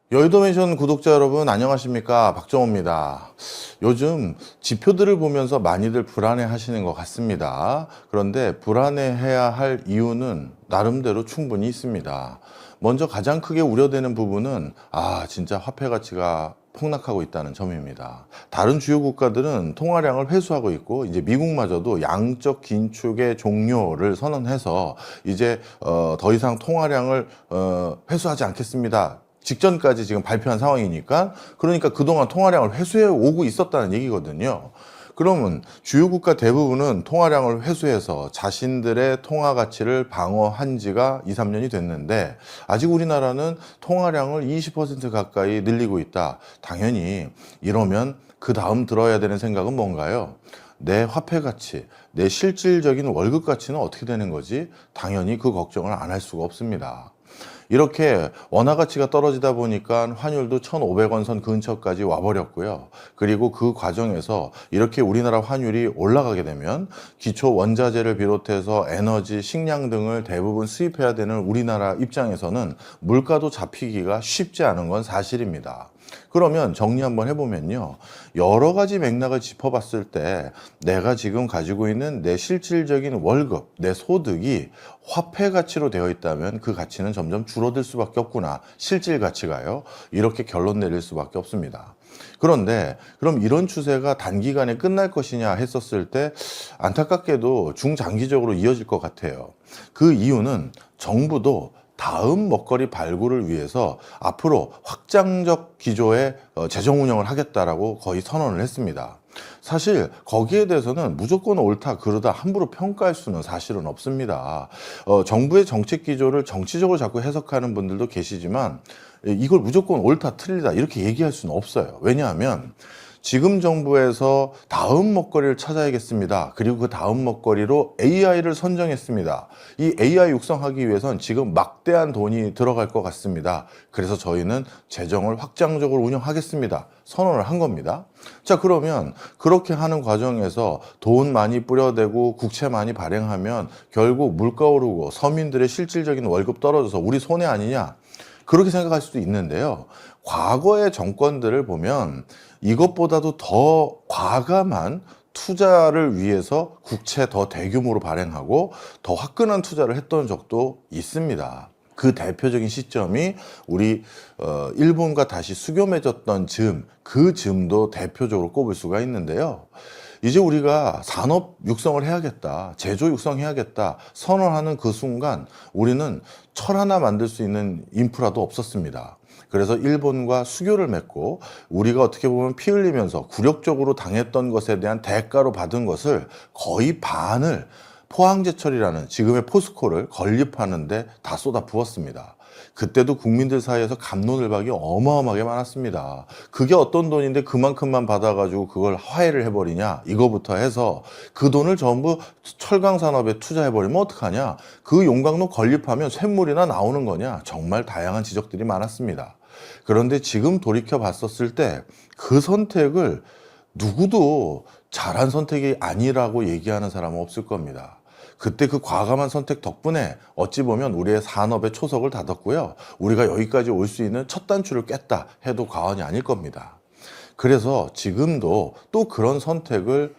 여의도맨션 구독자 여러분 안녕하십니까, 박정호입니다. 요즘 지표들을 보면서 많이들 불안해 하시는 것 같습니다. 그런데 불안해해야 할 이유는 나름대로 충분히 있습니다. 먼저 가장 크게 우려되는 부분은 진짜 화폐 가치가 폭락하고 있다는 점입니다. 다른 주요 국가들은 통화량을 회수하고 있고, 이제 미국마저도 양적 긴축의 종료를 선언해서 이제 더 이상 통화량을 회수하지 않겠습니다 직전까지 지금 발표한 상황이니까, 그러니까 그동안 통화량을 회수해 오고 있었다는 얘기거든요. 그러면 주요 국가 대부분은 통화량을 회수해서 자신들의 통화 가치를 방어한 지가 2, 3년이 됐는데, 아직 우리나라는 통화량을 20% 가까이 늘리고 있다. 당연히 이러면 그 다음 들어야 되는 생각은 뭔가요? 내 화폐 가치, 내 실질적인 월급 가치는 어떻게 되는 거지? 당연히 그 걱정을 안 할 수가 없습니다. 이렇게 원화 가치가 떨어지다 보니까 환율도 1,500원 선 근처까지 와버렸고요. 그리고 그 과정에서 이렇게 우리나라 환율이 올라가게 되면 기초 원자재를 비롯해서 에너지, 식량 등을 대부분 수입해야 되는 우리나라 입장에서는 물가도 잡히기가 쉽지 않은 건 사실입니다. 그러면 정리 한번 해보면요, 여러 가지 맥락을 짚어봤을 때 내가 지금 가지고 있는 내 실질적인 월급, 내 소득이 화폐 가치로 되어 있다면 그 가치는 점점 줄어들 수밖에 없구나, 실질 가치가요, 이렇게 결론 내릴 수밖에 없습니다. 그런데 그럼 이런 추세가 단기간에 끝날 것이냐 했었을 때 안타깝게도 중장기적으로 이어질 것 같아요. 그 이유는 정부도 다음 먹거리 발굴을 위해서 앞으로 확장적 기조의 재정 운영을 하겠다라고 거의 선언을 했습니다. 사실 거기에 대해서는 무조건 옳다 그르다 함부로 평가할 수는 사실은 없습니다. 정부의 정책 기조를 정치적으로 자꾸 해석하는 분들도 계시지만 이걸 무조건 옳다 틀리다 이렇게 얘기할 수는 없어요. 왜냐하면 지금 정부에서 다음 먹거리를 찾아야겠습니다. 그리고 그 다음 먹거리로 AI를 선정했습니다. 이 AI 육성하기 위해선 지금 막대한 돈이 들어갈 것 같습니다. 그래서 저희는 재정을 확장적으로 운영하겠습니다. 선언을 한 겁니다. 자, 그러면 그렇게 하는 과정에서 돈 많이 뿌려대고 국채 많이 발행하면 결국 물가 오르고 서민들의 실질적인 월급 떨어져서 우리 손해 아니냐? 그렇게 생각할 수도 있는데요. 과거의 정권들을 보면 이것보다도 더 과감한 투자를 위해서 국채 더 대규모로 발행하고 더 화끈한 투자를 했던 적도 있습니다. 그 대표적인 시점이 우리 일본과 다시 수교 맺었던 그 즈음도 대표적으로 꼽을 수가 있는데요. 이제 우리가 산업 육성을 해야겠다, 제조 육성해야겠다 선언하는 그 순간 우리는 철 하나 만들 수 있는 인프라도 없었습니다. 그래서 일본과 수교를 맺고 우리가 어떻게 보면 피 흘리면서 굴욕적으로 당했던 것에 대한 대가로 받은 것을 거의 반을 포항제철이라는 지금의 포스코를 건립하는데 다 쏟아 부었습니다. 그때도 국민들 사이에서 갑론을박이 어마어마하게 많았습니다. 그게 어떤 돈인데 그만큼만 받아가지고 그걸 화해를 해버리냐, 이거부터 해서 그 돈을 전부 철강 산업에 투자해버리면 어떡하냐, 그 용광로 건립하면 쇳물이나 나오는 거냐, 정말 다양한 지적들이 많았습니다. 그런데 지금 돌이켜 봤었을 때 그 선택을 누구도 잘한 선택이 아니라고 얘기하는 사람은 없을 겁니다. 그때 그 과감한 선택 덕분에 어찌 보면 우리의 산업의 초석을 닫았고요, 우리가 여기까지 올 수 있는 첫 단추를 깼다 해도 과언이 아닐 겁니다. 그래서 지금도 또 그런 선택을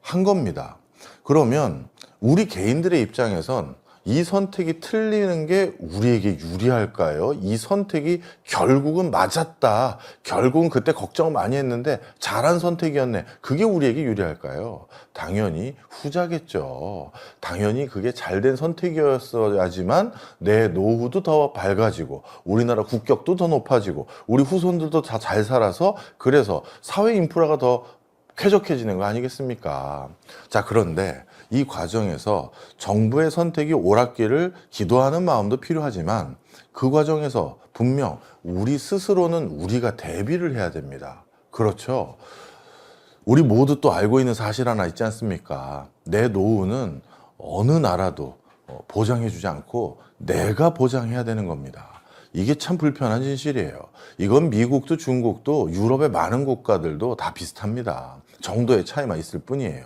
한 겁니다. 그러면 우리 개인들의 입장에선 이 선택이 틀리는 게 우리에게 유리할까요? 이 선택이 결국은 맞았다, 결국은 그때 걱정 많이 했는데 잘한 선택이었네, 그게 우리에게 유리할까요? 당연히 후자겠죠. 당연히 그게 잘된 선택이었어야지만 내 노후도 더 밝아지고 우리나라 국격도 더 높아지고 우리 후손들도 다 잘 살아서, 그래서 사회 인프라가 더 쾌적해지는 거 아니겠습니까? 자, 그런데 이 과정에서 정부의 선택이 옳았기를 기도하는 마음도 필요하지만 그 과정에서 분명 우리 스스로는 우리가 대비를 해야 됩니다. 그렇죠? 우리 모두 또 알고 있는 사실 하나 있지 않습니까? 내 노후는 어느 나라도 보장해주지 않고 내가 보장해야 되는 겁니다. 이게 참 불편한 진실이에요. 이건 미국도 중국도 유럽의 많은 국가들도 다 비슷합니다. 정도의 차이만 있을 뿐이에요.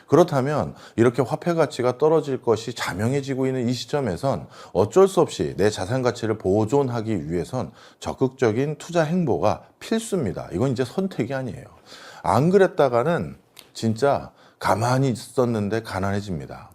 그렇다면 이렇게 화폐 가치가 떨어질 것이 자명해지고 있는 이 시점에선 어쩔 수 없이 내 자산 가치를 보존하기 위해선 적극적인 투자 행보가 필수입니다. 이건 이제 선택이 아니에요. 안 그랬다가는 진짜 가만히 있었는데 가난해집니다.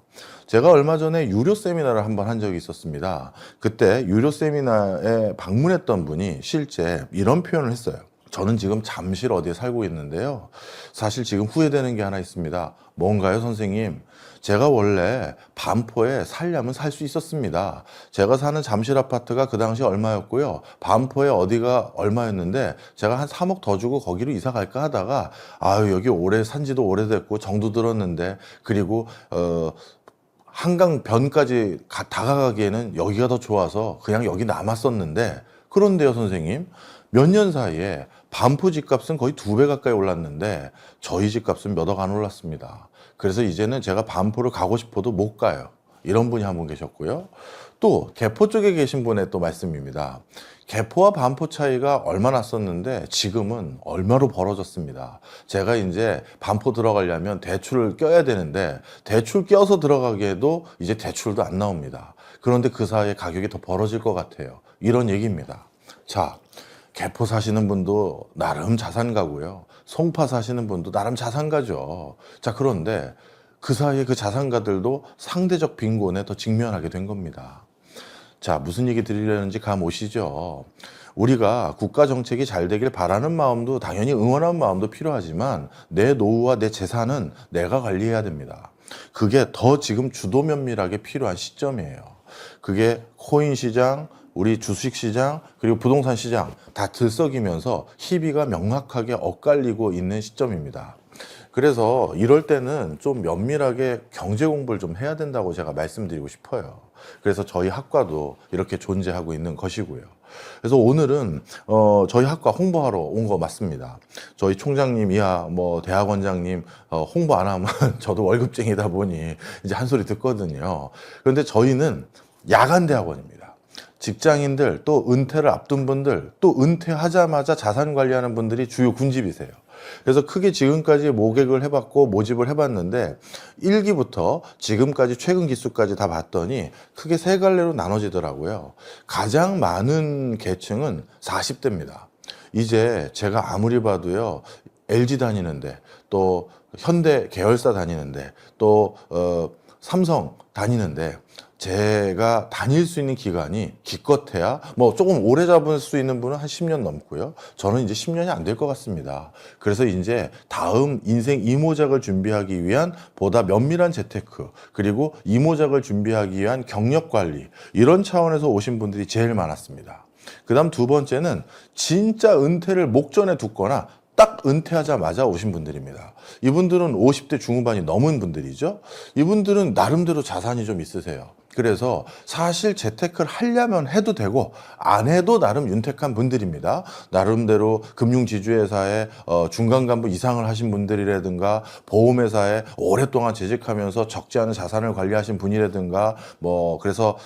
제가 얼마 전에 유료 세미나를 한번 한 적이 있었습니다. 그때 유료 세미나에 방문했던 분이 실제 이런 표현을 했어요. 저는 지금 잠실 어디에 살고 있는데요. 사실 지금 후회되는 게 하나 있습니다. 뭔가요, 선생님? 제가 원래 반포에 살려면 살 수 있었습니다. 제가 사는 잠실 아파트가 그 당시 얼마였고요. 반포에 어디가 얼마였는데 제가 한 3억 더 주고 거기로 이사 갈까 하다가 아유, 여기 오래 산지도 오래됐고 정도 들었는데 그리고 한강 변까지 다가가기에는 여기가 더 좋아서 그냥 여기 남았었는데 그런데요, 선생님. 몇 년 사이에 반포 집값은 거의 2배 가까이 올랐는데 저희 집값은 몇 억 안 올랐습니다. 그래서 이제는 제가 반포를 가고 싶어도 못 가요. 이런 분이 한 분 계셨고요. 또 개포 쪽에 계신 분의 또 말씀입니다. 개포와 반포 차이가 얼마 났었는데 지금은 얼마로 벌어졌습니다. 제가 이제 반포 들어가려면 대출을 껴야 되는데 대출 껴서 들어가기에도 이제 대출도 안 나옵니다. 그런데 그 사이에 가격이 더 벌어질 것 같아요. 이런 얘기입니다. 자, 개포 사시는 분도 나름 자산가고요. 송파 사시는 분도 나름 자산가죠. 자, 그런데 그 사이에 그 자산가들도 상대적 빈곤에 더 직면하게 된 겁니다. 자, 무슨 얘기 드리려는지 감 오시죠? 우리가 국가 정책이 잘 되길 바라는 마음도 당연히 응원하는 마음도 필요하지만 내 노후와 내 재산은 내가 관리해야 됩니다. 그게 더 지금 주도 면밀하게 필요한 시점이에요. 그게 코인 시장, 우리 주식 시장, 그리고 부동산 시장 다 들썩이면서 희비가 명확하게 엇갈리고 있는 시점입니다. 그래서 이럴 때는 좀 면밀하게 경제 공부를 좀 해야 된다고 제가 말씀드리고 싶어요. 그래서 저희 학과도 이렇게 존재하고 있는 것이고요. 그래서 오늘은 저희 학과 홍보하러 온 거 맞습니다. 저희 총장님 이하 대학원장님 홍보 안 하면 저도 월급쟁이다 보니 이제 한 소리 듣거든요. 그런데 저희는 야간 대학원입니다. 직장인들 또 은퇴를 앞둔 분들 또 은퇴하자마자 자산 관리하는 분들이 주요 군집이세요. 그래서 크게 지금까지 모객을 해봤고 모집을 해봤는데 1기부터 지금까지 최근 기수까지 다 봤더니 크게 세 갈래로 나눠지더라고요. 가장 많은 계층은 40대입니다. 이제 제가 아무리 봐도요, LG 다니는데 또 현대 계열사 다니는데 또 삼성 다니는데 제가 다닐 수 있는 기간이 기껏해야 조금 오래 잡을 수 있는 분은 한 10년 넘고요. 저는 이제 10년이 안 될 것 같습니다. 그래서 이제 다음 인생 이모작을 준비하기 위한 보다 면밀한 재테크, 그리고 이모작을 준비하기 위한 경력 관리, 이런 차원에서 오신 분들이 제일 많았습니다. 그다음 두 번째는 진짜 은퇴를 목전에 두거나 딱 은퇴하자마자 오신 분들입니다. 이분들은 50대 중후반이 넘은 분들이죠. 이분들은 나름대로 자산이 좀 있으세요. 그래서 사실 재테크를 하려면 해도 되고 안 해도 나름 윤택한 분들입니다. 나름대로 금융지주회사에 중간 간부 이상을 하신 분들이라든가 보험회사에 오랫동안 재직하면서 적지 않은 자산을 관리하신 분이라든가 그래서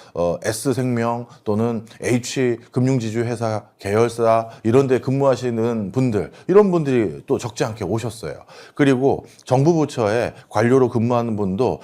S생명 또는 H금융지주회사 계열사 이런 데 근무하시는 분들, 이런 분들이 또 적지 않게 오셨어요. 그리고 정부 부처에 관료로 근무하는 분도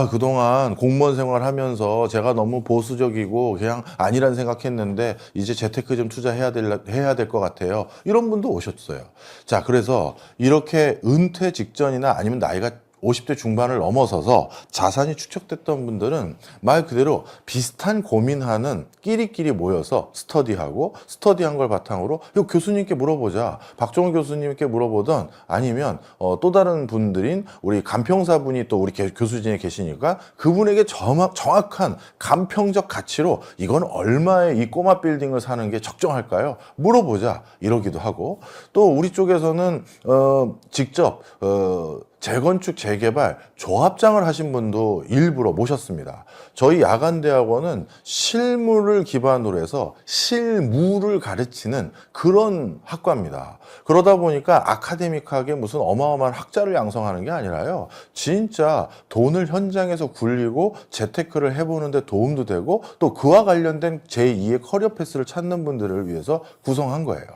그동안 공무원 생활하면서 제가 너무 보수적이고 그냥 아니란 생각했는데 이제 재테크 좀 투자해야 될 것 같아요. 이런 분도 오셨어요. 자, 그래서 이렇게 은퇴 직전이나 아니면 나이가 50대 중반을 넘어서서 자산이 축적됐던 분들은 말 그대로 비슷한 고민하는 끼리끼리 모여서 스터디한 걸 바탕으로 이거 교수님께 물어보자. 박종훈 교수님께 물어보던 아니면 또 다른 분들인 우리 간평사분이 또 우리 교수진에 계시니까 그분에게 정확한 간평적 가치로 이건 얼마에 이 꼬마 빌딩을 사는 게 적정할까요? 물어보자. 이러기도 하고, 또 우리 쪽에서는 직접 재건축, 재개발, 조합장을 하신 분도 일부러 모셨습니다. 저희 야간대학원은 실무를 기반으로 해서 실무를 가르치는 그런 학과입니다. 그러다 보니까 아카데믹하게 무슨 어마어마한 학자를 양성하는 게 아니라요, 진짜 돈을 현장에서 굴리고 재테크를 해보는 데 도움도 되고 또 그와 관련된 제2의 커리어 패스를 찾는 분들을 위해서 구성한 거예요.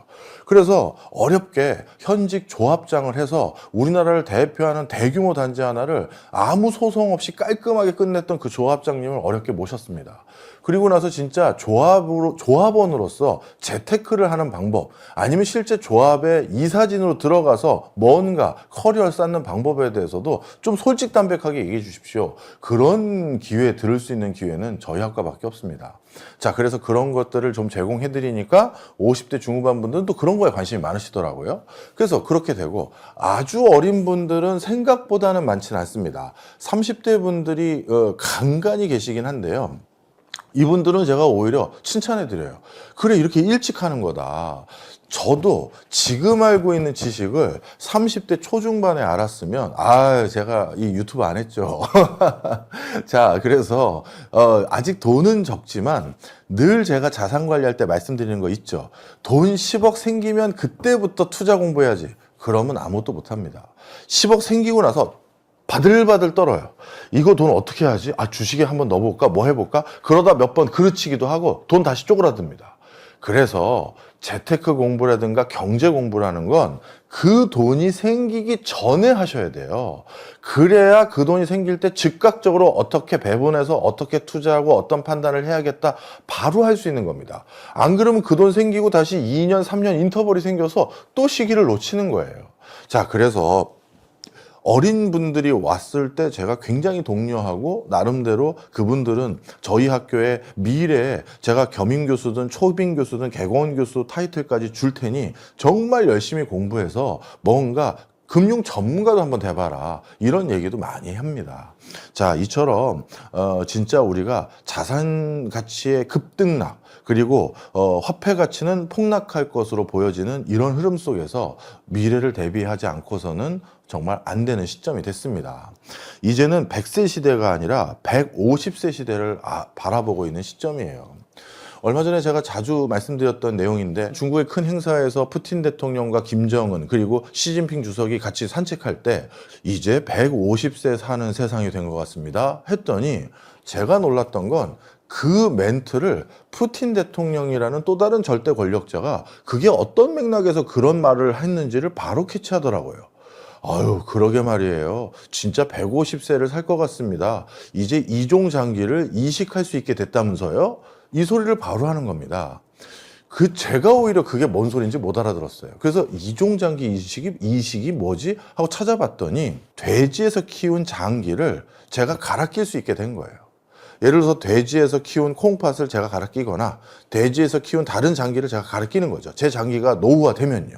그래서 어렵게 현직 조합장을 해서 우리나라를 대표하는 대규모 단지 하나를 아무 소송 없이 깔끔하게 끝냈던 그 조합장님을 어렵게 모셨습니다. 그리고 나서 진짜 조합원으로서 재테크를 하는 방법, 아니면 실제 조합의 이사진으로 들어가서 뭔가 커리어를 쌓는 방법에 대해서도 좀 솔직담백하게 얘기해 주십시오. 그런 기회에 들을 수 있는 기회는 저희 학과밖에 없습니다. 자, 그래서 그런 것들을 좀 제공해 드리니까 50대 중후반 분들은 또 그런 거에 관심이 많으시더라고요. 그래서 그렇게 되고, 아주 어린 분들은 생각보다는 많지는 않습니다. 30대 분들이 간간히 계시긴 한데요. 이분들은 제가 오히려 칭찬해 드려요. 그래, 이렇게 일찍 하는 거다. 저도 지금 알고 있는 지식을 30대 초중반에 알았으면, 제가 이 유튜브 안 했죠. 자, 그래서, 아직 돈은 적지만 늘 제가 자산 관리할 때 말씀드리는 거 있죠. 돈 10억 생기면 그때부터 투자 공부해야지. 그러면 아무것도 못 합니다. 10억 생기고 나서 바들바들 떨어요. 이거 돈 어떻게 하지? 주식에 한번 넣어볼까? 뭐 해볼까? 그러다 몇 번 그르치기도 하고 돈 다시 쪼그라듭니다. 그래서 재테크 공부라든가 경제 공부라는 건 그 돈이 생기기 전에 하셔야 돼요. 그래야 그 돈이 생길 때 즉각적으로 어떻게 배분해서 어떻게 투자하고 어떤 판단을 해야겠다 바로 할 수 있는 겁니다. 안 그러면 그 돈 생기고 다시 2년, 3년 인터벌이 생겨서 또 시기를 놓치는 거예요. 자, 그래서 어린 분들이 왔을 때 제가 굉장히 독려하고, 나름대로 그분들은 저희 학교에 미래에 제가 겸임 교수든 초빙 교수든 개공원 교수 타이틀까지 줄 테니 정말 열심히 공부해서 뭔가 금융 전문가도 한번 돼봐라, 이런 얘기도 많이 합니다. 자, 이처럼 진짜 우리가 자산 가치의 급등락, 그리고 화폐 가치는 폭락할 것으로 보여지는 이런 흐름 속에서 미래를 대비하지 않고서는 정말 안 되는 시점이 됐습니다. 이제는 100세 시대가 아니라 150세 시대를 바라보고 있는 시점이에요. 얼마 전에 제가 자주 말씀드렸던 내용인데, 중국의 큰 행사에서 푸틴 대통령과 김정은 그리고 시진핑 주석이 같이 산책할 때 이제 150세 사는 세상이 된 것 같습니다 했더니, 제가 놀랐던 건 그 멘트를 푸틴 대통령이라는 또 다른 절대 권력자가 그게 어떤 맥락에서 그런 말을 했는지를 바로 캐치하더라고요. 그러게 말이에요. 진짜 150세를 살 것 같습니다. 이제 이종 장기를 이식할 수 있게 됐다면서요? 이 소리를 바로 하는 겁니다. 제가 오히려 그게 뭔 소리인지 못 알아들었어요. 그래서 이종장기 이식이 뭐지? 하고 찾아봤더니, 돼지에서 키운 장기를 제가 갈아 낄 수 있게 된 거예요. 예를 들어서 돼지에서 키운 콩팥을 제가 갈아 끼거나 돼지에서 키운 다른 장기를 제가 갈아 끼는 거죠. 제 장기가 노후화되면요.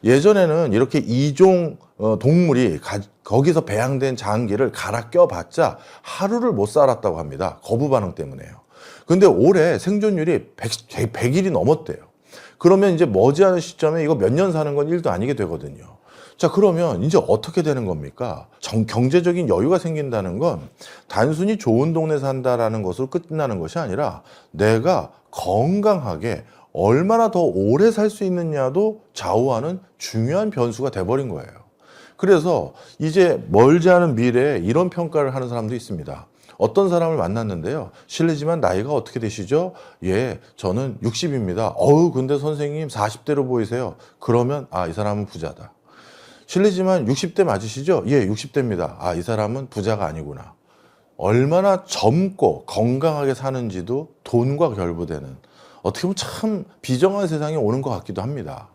예전에는 이렇게 이종 동물이 거기서 배양된 장기를 갈아 껴봤자 하루를 못 살았다고 합니다. 거부 반응 때문에요. 근데 올해 생존율이 100일이 넘었대요. 그러면 이제 머지않은 시점에 이거 몇 년 사는 건 일도 아니게 되거든요. 자, 그러면 이제 어떻게 되는 겁니까? 경제적인 여유가 생긴다는 건 단순히 좋은 동네 산다라는 것으로 끝나는 것이 아니라, 내가 건강하게 얼마나 더 오래 살 수 있느냐도 좌우하는 중요한 변수가 돼버린 거예요. 그래서 이제 멀지 않은 미래에 이런 평가를 하는 사람도 있습니다. 어떤 사람을 만났는데요. 실례지만 나이가 어떻게 되시죠? 예, 저는 60입니다. 근데 선생님 40대로 보이세요. 그러면 이 사람은 부자다. 실례지만 60대 맞으시죠? 예, 60대입니다. 이 사람은 부자가 아니구나. 얼마나 젊고 건강하게 사는지도 돈과 결부되는, 어떻게 보면 참 비정한 세상이 오는 것 같기도 합니다.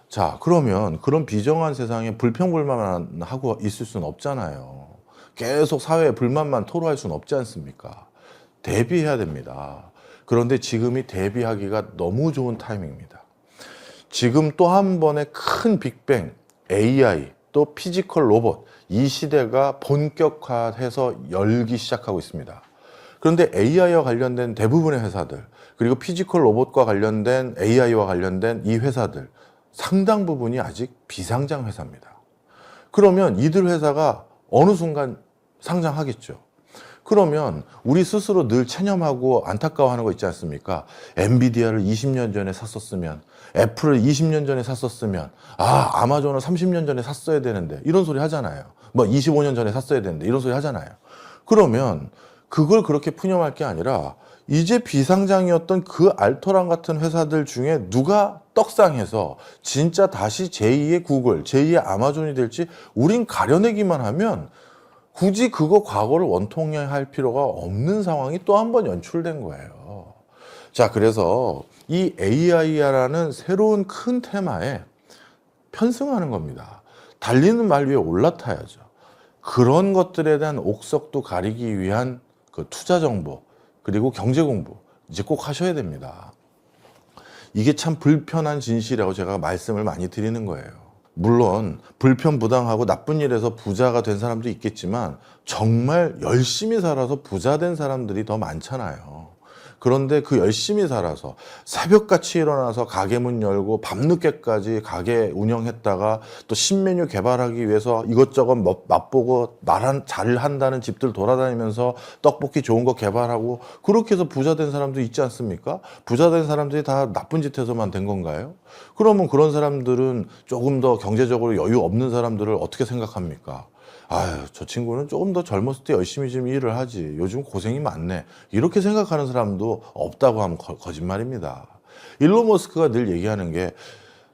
자, 그러면 그런 비정한 세상에 불평불만만 하고 있을 수는 없잖아요. 계속 사회에 불만만 토로할 수는 없지 않습니까? 대비해야 됩니다. 그런데 지금이 대비하기가 너무 좋은 타이밍입니다. 지금 또 한 번의 큰 빅뱅, AI, 또 피지컬 로봇, 이 시대가 본격화해서 열기 시작하고 있습니다. 그런데 AI와 관련된 대부분의 회사들, 그리고 피지컬 로봇과 관련된 AI와 관련된 이 회사들, 상당 부분이 아직 비상장 회사입니다. 그러면 이들 회사가 어느 순간 상장하겠죠. 그러면 우리 스스로 늘 체념하고 안타까워하는 거 있지 않습니까? 엔비디아를 20년 전에 샀었으면, 애플을 20년 전에 샀었으면, 아마존을 30년 전에 샀어야 되는데, 이런 소리 하잖아요. 25년 전에 샀어야 되는데, 이런 소리 하잖아요. 그러면 그걸 그렇게 푸념할 게 아니라, 이제 비상장이었던 그 알토란 같은 회사들 중에 누가 떡상해서 진짜 다시 제2의 구글, 제2의 아마존이 될지 우린 가려내기만 하면 굳이 그거 과거를 원통할 필요가 없는 상황이 또 한 번 연출된 거예요. 자, 그래서 이 AI라는 새로운 큰 테마에 편승하는 겁니다. 달리는 말 위에 올라타야죠. 그런 것들에 대한 옥석도 가리기 위한 그 투자 정보, 그리고 경제 공부 이제 꼭 하셔야 됩니다. 이게 참 불편한 진실이라고 제가 말씀을 많이 드리는 거예요. 물론 불편부당하고 나쁜 일에서 부자가 된 사람도 있겠지만 정말 열심히 살아서 부자 된 사람들이 더 많잖아요. 그런데 그 열심히 살아서 새벽같이 일어나서 가게 문 열고 밤늦게까지 가게 운영했다가 또 신메뉴 개발하기 위해서 이것저것 맛보고 잘 한다는 집들 돌아다니면서 떡볶이 좋은 거 개발하고 그렇게 해서 부자 된 사람도 있지 않습니까? 부자 된 사람들이 다 나쁜 짓 해서만 된 건가요? 그러면 그런 사람들은 조금 더 경제적으로 여유 없는 사람들을 어떻게 생각합니까? 아유, 저 친구는 조금 더 젊었을 때 열심히 좀 일을 하지. 요즘 고생이 많네. 이렇게 생각하는 사람도 없다고 하면 거짓말입니다. 일론 머스크가 늘 얘기하는 게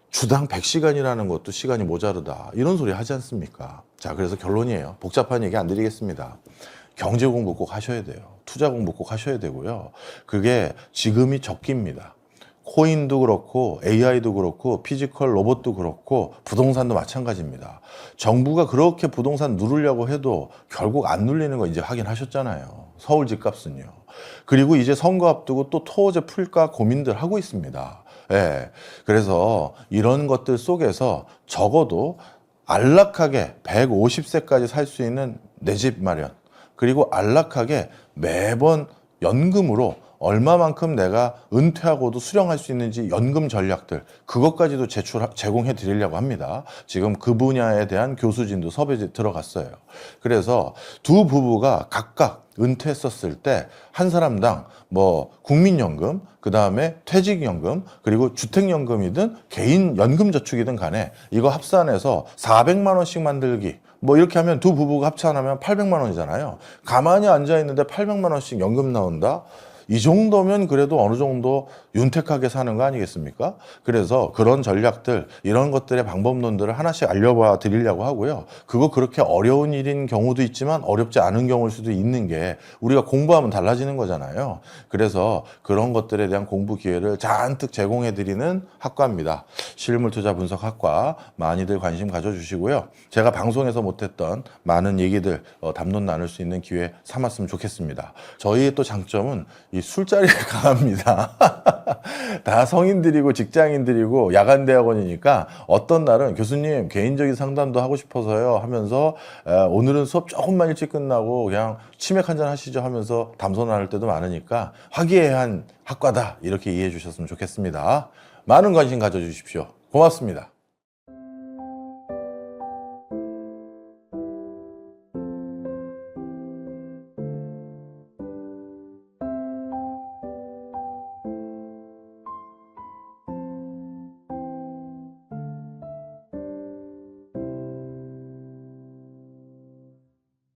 주당 100시간이라는 것도 시간이 모자르다. 이런 소리 하지 않습니까? 자, 그래서 결론이에요. 복잡한 얘기 안 드리겠습니다. 경제 공부 꼭 하셔야 돼요. 투자 공부 꼭 하셔야 되고요. 그게 지금이 적기입니다. 코인도 그렇고 AI도 그렇고 피지컬 로봇도 그렇고 부동산도 마찬가지입니다. 정부가 그렇게 부동산 누르려고 해도 결국 안 눌리는 거 이제 확인하셨잖아요. 서울 집값은요. 그리고 이제 선거 앞두고 또 토호제 풀까 고민들 하고 있습니다. 예. 그래서 이런 것들 속에서 적어도 안락하게 150세까지 살 수 있는 내 집 마련, 그리고 안락하게 매번 연금으로 얼마만큼 내가 은퇴하고도 수령할 수 있는지 연금 전략들 그것까지도 제공해 드리려고 합니다. 지금 그 분야에 대한 교수진도 섭외 들어갔어요. 그래서 두 부부가 각각 은퇴했었을 때 한 사람당 뭐 국민연금, 그 다음에 퇴직연금, 그리고 주택연금이든 개인 연금저축이든 간에 이거 합산해서 400만 원씩 만들기, 뭐 이렇게 하면 두 부부가 합산하면 800만 원이잖아요. 가만히 앉아 있는데 800만 원씩 연금 나온다? 이 정도면 그래도 어느 정도 윤택하게 사는 거 아니겠습니까? 그래서 그런 전략들, 이런 것들의 방법론들을 하나씩 알려봐 드리려고 하고요. 그거 그렇게 어려운 일인 경우도 있지만 어렵지 않은 경우일 수도 있는 게 우리가 공부하면 달라지는 거잖아요. 그래서 그런 것들에 대한 공부 기회를 잔뜩 제공해 드리는 학과입니다. 실물투자분석학과, 많이들 관심 가져주시고요. 제가 방송에서 못했던 많은 얘기들 담론 나눌 수 있는 기회 삼았으면 좋겠습니다. 저희의 또 장점은 이 술자리가 강합니다. 다 성인들이고 직장인들이고 야간대학원이니까 어떤 날은 교수님 개인적인 상담도 하고 싶어서요 하면서 오늘은 수업 조금만 일찍 끝나고 그냥 치맥 한잔 하시죠 하면서 담소 나눌 때도 많으니까 화기애애한 학과다 이렇게 이해해 주셨으면 좋겠습니다. 많은 관심 가져주십시오. 고맙습니다.